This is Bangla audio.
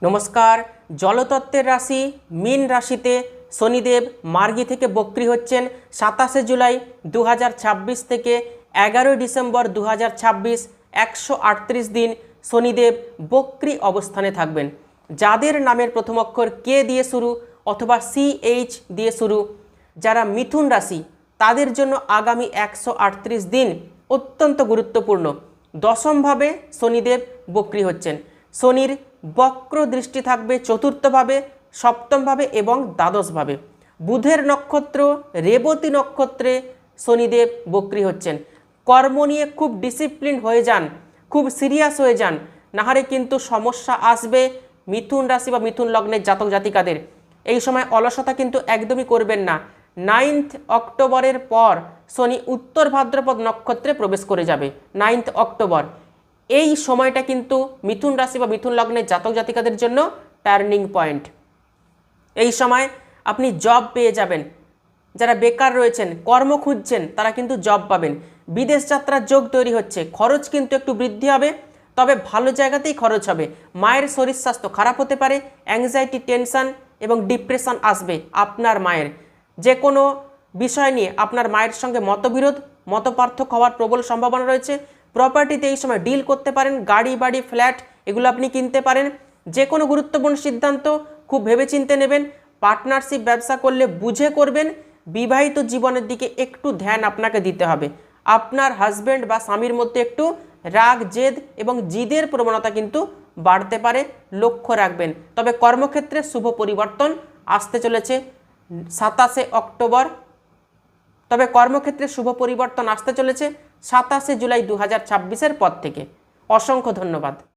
নমস্কার। জলতত্ত্বের রাশি মীন রাশিতে শনিদেব মার্গী থেকে বক্রী হচ্ছেন 27 জুলাই 2026 থেকে 11 ডিসেম্বর 2026, 138 দিন শনিদেব বক্রী অবস্থানে থাকবেন। যাদের নামের প্রথম অক্ষর কে দিয়ে শুরু অথবা CH দিয়ে শুরু, যারা মিথুন রাশি, তাদের জন্য আগামী 138 দিন অত্যন্ত গুরুত্বপূর্ণ। দশমভাবে শনিদেব বক্রী হচ্ছেন। শনির বক্র দৃষ্টি থাকবে চতুর্থভাবে, সপ্তমভাবে এবং দ্বাদশভাবে। বুধের নক্ষত্র রেবতী নক্ষত্রে শনিদেব বক্রী হচ্ছেন। কর্ম নিয়ে খুব ডিসিপ্লিন হয়ে যান, খুব সিরিয়াস হয়ে যান, নাহলে কিন্তু সমস্যা আসবে মিথুন রাশি বা মিথুন লগ্নের জাতক জাতিকাদের। এই সময় অলসতা কিন্তু একদমই করবেন না। 9 অক্টোবরের পর শনি উত্তর ভাদ্রপদ নক্ষত্রে প্রবেশ করে যাবে। 9 অক্টোবর এই সময়টা কিন্তু মিথুন রাশি বা মিথুন লগ্নের জাতক জাতিকাদের জন্য টার্নিং পয়েন্ট। এই সময় আপনি জব পেয়ে যাবেন। যারা বেকার রয়েছেন, কর্ম খুঁজছেন, তারা কিন্তু জব পাবেন। বিদেশ যাত্রার যোগ তৈরি হচ্ছে। খরচ কিন্তু একটু বৃদ্ধি হবে, তবে ভালো জায়গাতেই খরচ হবে। মায়ের শরীর স্বাস্থ্য খারাপ হতে পারে, অ্যাংজাইটি, টেনশন এবং ডিপ্রেশন আসবে আপনার মায়ের। যে কোনো বিষয় নিয়ে আপনার মায়ের সঙ্গে মতবিরোধ, মতপার্থক্য হওয়ার প্রবল সম্ভাবনা রয়েছে। প্রপার্টিতে এই সময় ডিল করতে পারেন, গাড়ি বাড়ি ফ্ল্যাট এগুলো আপনি কিনতে পারেন। যে কোনো গুরুত্বপূর্ণ সিদ্ধান্ত খুব ভেবেচিন্তে নেবেন। পার্টনারশিপ ব্যবসা করলে বুঝে করবেন। বিবাহিত জীবনের দিকে একটু ধ্যান আপনাকে দিতে হবে। আপনার হাজব্যান্ড বা স্বামীর মধ্যে একটু রাগ, জেদ এবং জিদের প্রবণতা কিন্তু বাড়তে পারে, লক্ষ্য রাখবেন। তবে কর্মক্ষেত্রে শুভ পরিবর্তন আসতে চলেছে 27 অক্টোবর। তবে কর্মক্ষেত্রে শুভ পরিবর্তন আসতে চলেছে 27 জুলাই 2026-এর পর থেকে। অসংখ্য ধন্যবাদ।